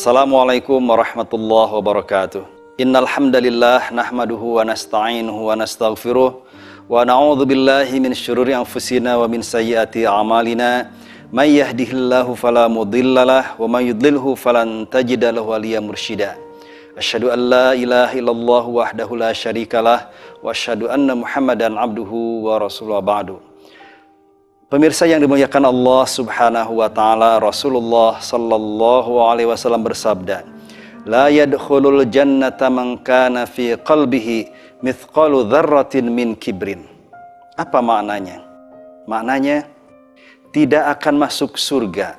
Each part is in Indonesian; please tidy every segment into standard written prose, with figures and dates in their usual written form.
Assalamualaikum warahmatullahi wabarakatuh. Innal hamdalillah nahmaduhu wa nasta'inuhu wa nastaghfiruh wa na'udzu billahi min syururi anfusina wa min sayyiati a'malina. May yahdihillahu fala mudhillalah wa may yudlilhu falan tajida lahu waliyyan mursyida. Asyhadu an la ilaha illallah wahdahu la syarikalah wa asyhadu anna Muhammadan abduhu wa rasuluhu ba'du. Pemirsa yang dimuliakan Allah Subhanahu wa taala, Rasulullah sallallahu alaihi wasallam bersabda, "La yadkhulul jannata man kana fi qalbihi mithqalu dzarratin min kibrin." Apa maknanya? Maknanya tidak akan masuk surga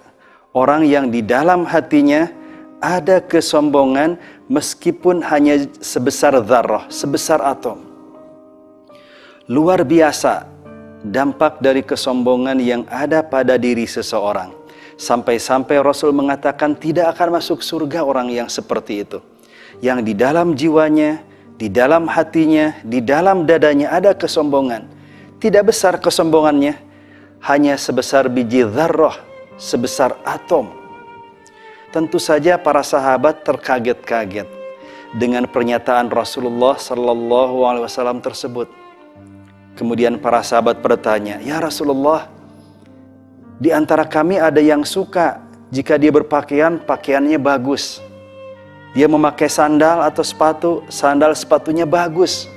orang yang di dalam hatinya ada kesombongan meskipun hanya sebesar dzarrah, sebesar atom. Luar biasa dampak dari kesombongan yang ada pada diri seseorang. Sampai-sampai Rasul mengatakan tidak akan masuk surga orang yang seperti itu. Yang di dalam jiwanya, di dalam hatinya, di dalam dadanya ada kesombongan. Tidak besar kesombongannya, hanya sebesar biji dzarrah, sebesar atom. Tentu saja para sahabat terkaget-kaget dengan pernyataan Rasulullah sallallahu alaihi wasallam tersebut. Kemudian para sahabat bertanya, "Ya Rasulullah, di antara kami ada yang suka jika dia berpakaian, pakaiannya bagus. Dia memakai sandal atau sepatu, sandal sepatunya bagus.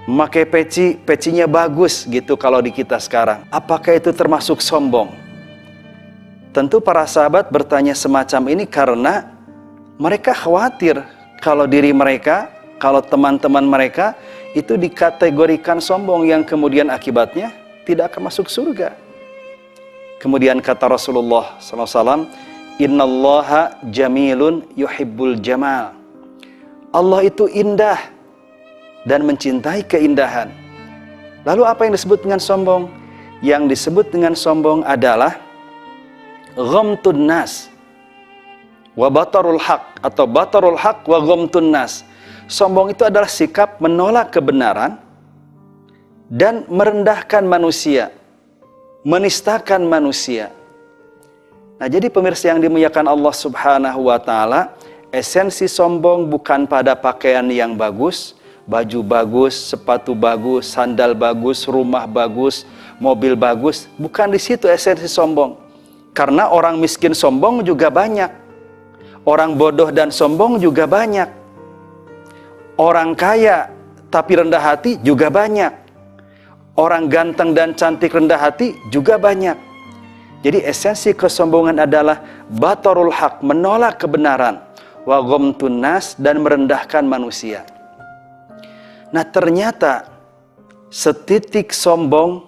Memakai peci, pecinya bagus," gitu kalau di kita sekarang. Apakah itu termasuk sombong? Tentu para sahabat bertanya semacam ini karena mereka khawatir kalau diri mereka, kalau teman-teman mereka itu dikategorikan sombong yang kemudian akibatnya tidak akan masuk surga. Kemudian kata Rasulullah SAW, "Innallaha jamilun yuhibbul jamal." Allah itu indah dan mencintai keindahan. Lalu apa yang disebut dengan sombong? Yang disebut dengan sombong adalah ghamtun nas wa batarul haq, atau batarul haq wa ghamtun nas. Sombong itu adalah sikap menolak kebenaran dan merendahkan manusia, menistakan manusia. Nah, jadi pemirsa yang dimuliakan Allah Subhanahu wa taala, esensi sombong bukan pada pakaian yang bagus, baju bagus, sepatu bagus, sandal bagus, rumah bagus, mobil bagus. Bukan di situ esensi sombong. Karena orang miskin sombong juga banyak. Orang bodoh dan sombong juga banyak. Orang kaya tapi rendah hati juga banyak. Orang ganteng dan cantik rendah hati juga banyak. Jadi esensi kesombongan adalah batarul haq, menolak kebenaran, wa ghamtun nas, dan merendahkan manusia. Nah, ternyata setitik sombong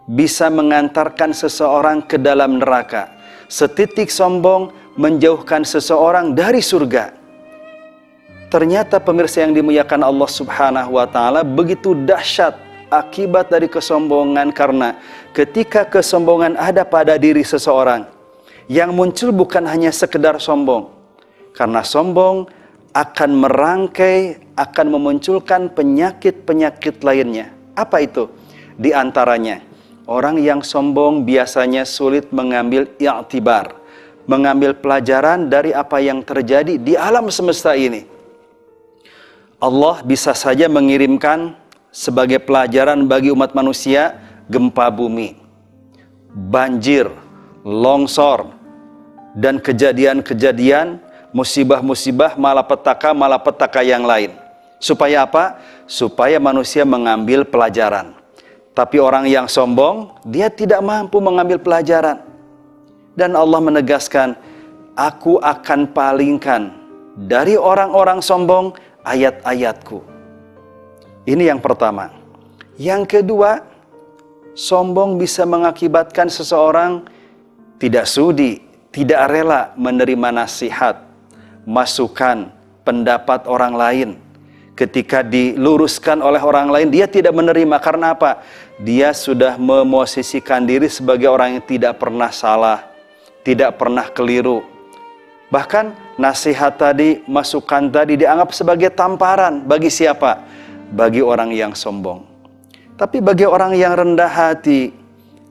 bisa mengantarkan seseorang ke dalam neraka. Setitik sombong menjauhkan seseorang dari surga. Ternyata pemirsa yang dimuliakan Allah Subhanahu wa taala, begitu dahsyat akibat dari kesombongan, karena ketika kesombongan ada pada diri seseorang, yang muncul bukan hanya sekedar sombong. Karena sombong akan merangkai, akan memunculkan penyakit-penyakit lainnya. Apa itu? Di antaranya, orang yang sombong biasanya sulit mengambil i'tibar, mengambil pelajaran dari apa yang terjadi di alam semesta ini. Allah bisa saja mengirimkan sebagai pelajaran bagi umat manusia gempa bumi, banjir, longsor, dan kejadian-kejadian, musibah-musibah, malapetaka yang lain. Supaya apa? Supaya manusia mengambil pelajaran. Tapi orang yang sombong, dia tidak mampu mengambil pelajaran. Dan Allah menegaskan, "Aku akan palingkan dari orang-orang sombong ayat-ayatku." Ini yang pertama. Yang kedua, sombong bisa mengakibatkan seseorang tidak sudi, tidak rela menerima nasihat, masukan, pendapat orang lain. Ketika diluruskan oleh orang lain, dia tidak menerima. Karena apa? Dia sudah memosisikan diri sebagai orang yang tidak pernah salah, tidak pernah keliru. Bahkan nasihat tadi, masukan tadi dianggap sebagai tamparan. Bagi siapa? Bagi orang yang sombong. Tapi bagi orang yang rendah hati,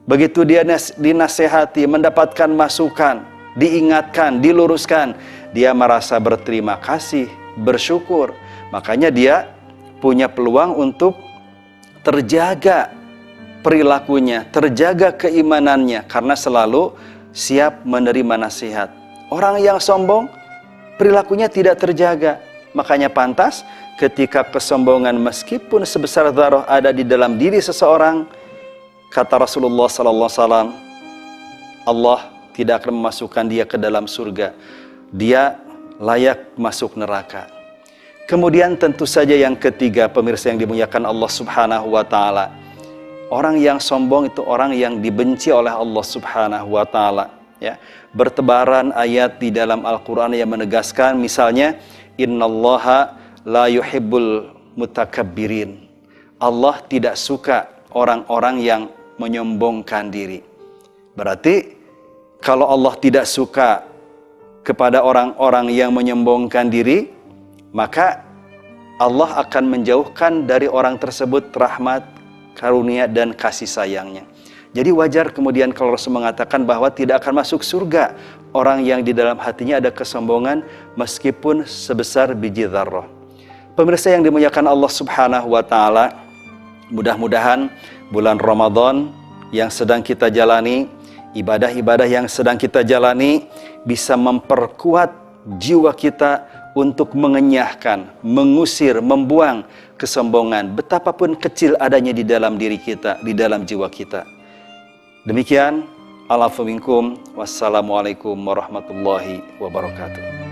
begitu dia dinasihati, mendapatkan masukan, diingatkan, diluruskan, dia merasa berterima kasih, bersyukur. Makanya dia punya peluang untuk terjaga perilakunya, terjaga keimanannya, karena selalu siap menerima nasihat. Orang yang sombong, perilakunya tidak terjaga. Makanya pantas ketika kesombongan meskipun sebesar dzarrah ada di dalam diri seseorang, kata Rasulullah SAW, Allah tidak akan memasukkan dia ke dalam surga. Dia layak masuk neraka. Kemudian tentu saja yang ketiga, pemirsa yang dimuliakan Allah Subhanahu wa Ta'ala, orang yang sombong itu orang yang dibenci oleh Allah Subhanahu wa Ta'ala. Ya, bertebaran ayat di dalam Al-Quran yang menegaskan, misalnya, innallaha la yuhibbul mutakabbirin. Allah tidak suka orang-orang yang menyombongkan diri. Berarti kalau Allah tidak suka kepada orang-orang yang menyombongkan diri, maka Allah akan menjauhkan dari orang tersebut rahmat, karunia, dan kasih sayangnya. Jadi wajar kemudian kalau Rasul mengatakan bahwa tidak akan masuk surga orang yang di dalam hatinya ada kesombongan meskipun sebesar biji dzarrah. Pemirsa yang dimuliakan Allah Subhanahu wa Ta'ala, mudah-mudahan bulan Ramadan yang sedang kita jalani, ibadah-ibadah yang sedang kita jalani bisa memperkuat jiwa kita untuk mengenyahkan, mengusir, membuang kesombongan, betapapun kecil adanya di dalam diri kita, di dalam jiwa kita. Demikian, Al-Afwu minkum, wassalamualaikum warahmatullahi wabarakatuh.